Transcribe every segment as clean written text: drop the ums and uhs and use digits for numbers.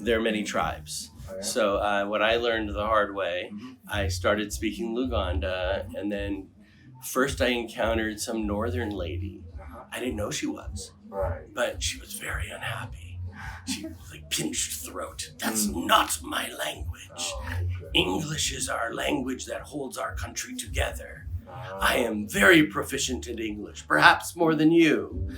there are many tribes. Oh, yeah? So what I learned the hard way, I started speaking Luganda, and then first I encountered some northern lady. I didn't know she was, Right. but she was very unhappy. She like pinched throat. That's not my language. Oh, okay. English is our language that holds our country together. Oh. I am very proficient in English, perhaps more than you.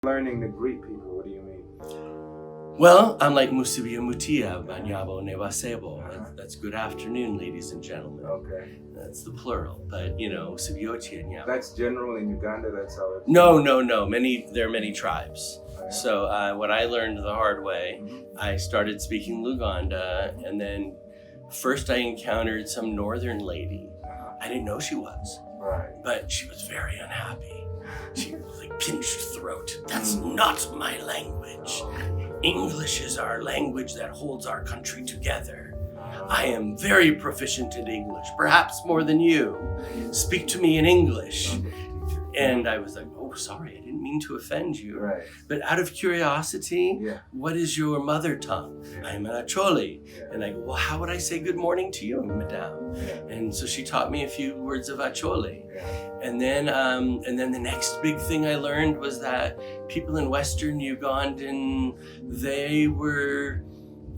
Learning to greet people, what do you mean? Well, I'm like Musibia Mutia, Banyabo Nevasebo. That's good afternoon, ladies and gentlemen. Okay. That's the plural, but Sibiotia Nyabo. That's general in Uganda, that's how it's... No. There are many tribes. Oh, yeah? So what I learned the hard way, I started speaking Luganda, and then first I encountered some northern lady. I didn't know she was, Right. but she was very unhappy. She like pinched throat. That's not my language. Oh, okay. English is our language that holds our country together. I am very proficient in English, perhaps more than you. Speak to me in English. And I was like, oh, sorry, I didn't mean to offend you. Right. But out of curiosity, Yeah. what is your mother tongue? Yeah. I'm an Acholi. Yeah. And I go, well, how would I say good morning to you, madame? Yeah. And so she taught me a few words of Acholi. Yeah. And then the next big thing I learned was that people in Western Ugandan, they were,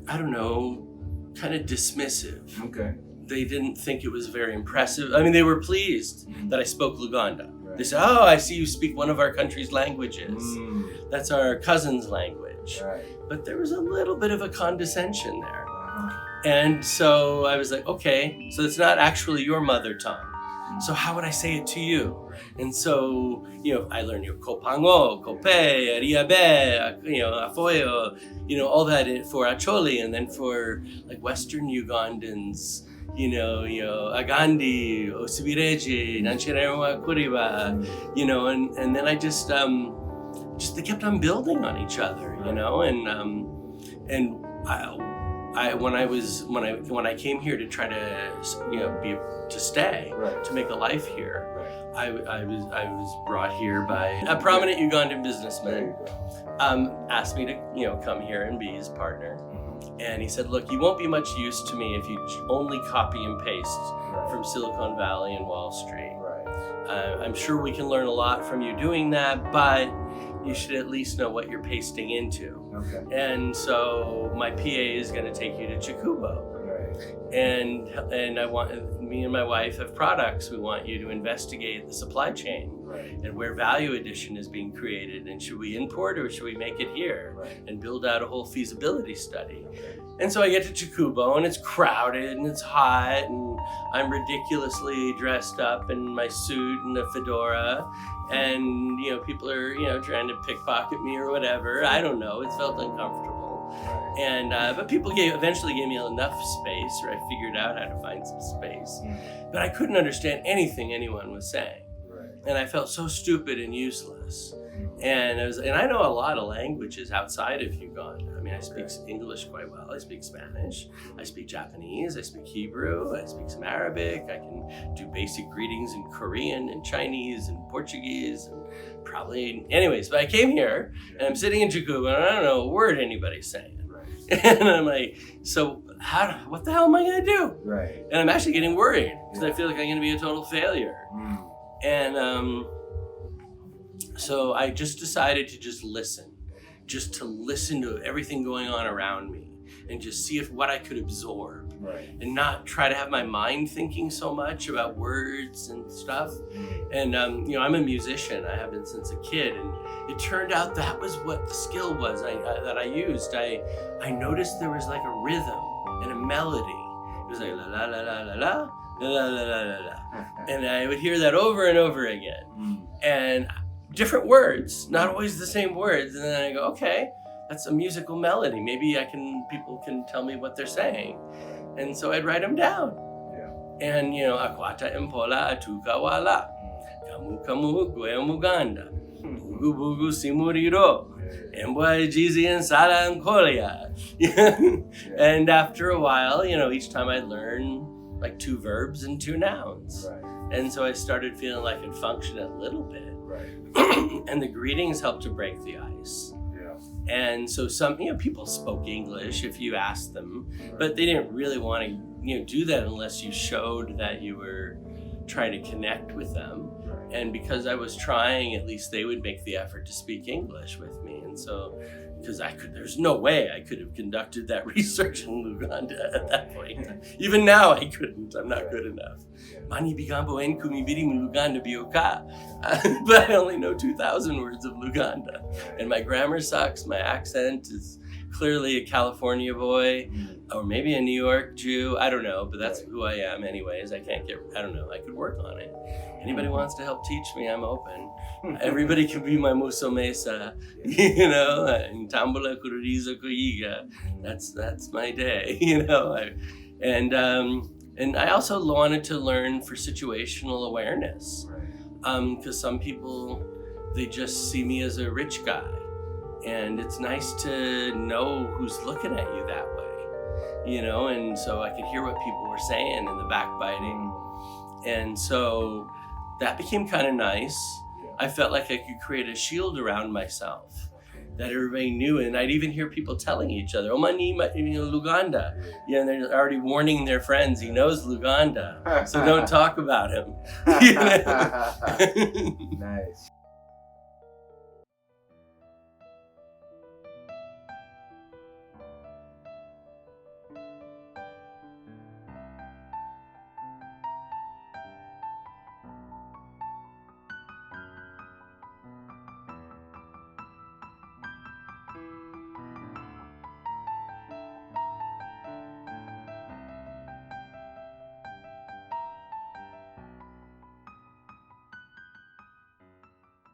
I don't know, kind of dismissive. Okay. They didn't think it was very impressive. I mean, they were pleased that I spoke Luganda. Right. They said, oh, I see you speak one of our country's languages. Mm. That's our cousin's language. Right. But there was a little bit of a condescension there. Uh-huh. And so I was like, okay, so it's not actually your mother tongue. So how would I say it to you? And so, I learned kopango, kope, riabe, afoyo, all that for Acholi, and then for like Western Ugandans, Agandi, Osibireji, Nanchirewa Kuriba, and then I just they kept on building on each other, and when I came here to try to stay, Right. to make a life here, Right. I was brought here by a prominent Ugandan There businessman. you go. Asked me to come here and be his partner, and he said, look, you won't be much use to me if you only copy and paste Right. from Silicon Valley and Wall Street. Right. I'm sure we can learn a lot from you doing that, but you should at least know what you're pasting into. Okay. And so my PA is going to take you to Akugoba. Right. And I want, me and my wife have products. We want you to investigate the supply chain Right. and where value addition is being created. And should we import or should we make it here? Right. And build out a whole feasibility study. Okay. And so I get to Chakubo, and it's crowded and it's hot, and I'm ridiculously dressed up in my suit and a fedora, and people are trying to pickpocket me or whatever. I don't know. It felt uncomfortable, Right. and but people eventually gave me enough space, or I figured out how to find some space, but I couldn't understand anything anyone was saying, Right. and I felt so stupid and useless. And I know a lot of languages outside of Uganda. I mean, I speak English quite well. I speak Spanish. I speak Japanese. I speak Hebrew. I speak some Arabic. I can do basic greetings in Korean and Chinese and Portuguese and probably. Anyways, but I came here and I'm sitting in Jakuba and I don't know a word anybody's saying. Right. And I'm like, so what the hell am I gonna do? Right. And I'm actually getting worried because I feel like I'm gonna be a total failure. Mm. And so I just decided to just to listen to everything going on around me and just see what I could absorb Right. and not try to have my mind thinking so much about words and stuff. And, I'm a musician. I have been since a kid. And it turned out that was what the skill was that I used. I noticed there was like a rhythm and a melody. It was like la la la la la la, la la la la la. And I would hear that over and over again. And different words, not always the same words. And then I go, okay, that's a musical melody. Maybe people can tell me what they're saying. And so I'd write them down. And, akwata impola atuka wala. Kamu kamu kwe muganda. Bugu bugu simuriro. Embwa jizi and sala and kolia. And after a while, each time I'd learn like 2 verbs and 2 nouns. And so I started feeling like I could function a little bit. And the greetings helped to break the ice. And so some, people spoke English if you asked them, but they didn't really want to, do that unless you showed that you were trying to connect with them. And because I was trying, at least they would make the effort to speak English with me. And so, because there's no way I could have conducted that research in Luganda at that point. Even now I couldn't, I'm not good enough. Mani bigambo en kumibiri mu Luganda bioka. But I only know 2,000 words of Luganda. And my grammar sucks, my accent is clearly a California boy, or maybe a New York Jew, I don't know, but that's who I am anyways. I don't know, I could work on it. Anybody wants to help teach me, I'm open. Everybody can be my muso mesa, and tambula kururizo kuyiga. That's my day, And I also wanted to learn for situational awareness, because some people, they just see me as a rich guy. And it's nice to know who's looking at you that way, and so I could hear what people were saying in the backbiting. And so that became kind of nice. I felt like I could create a shield around myself that everybody knew. And I'd even hear people telling each other, Omani Luganda. And they're already warning their friends, he knows Luganda, so don't talk about him. Nice.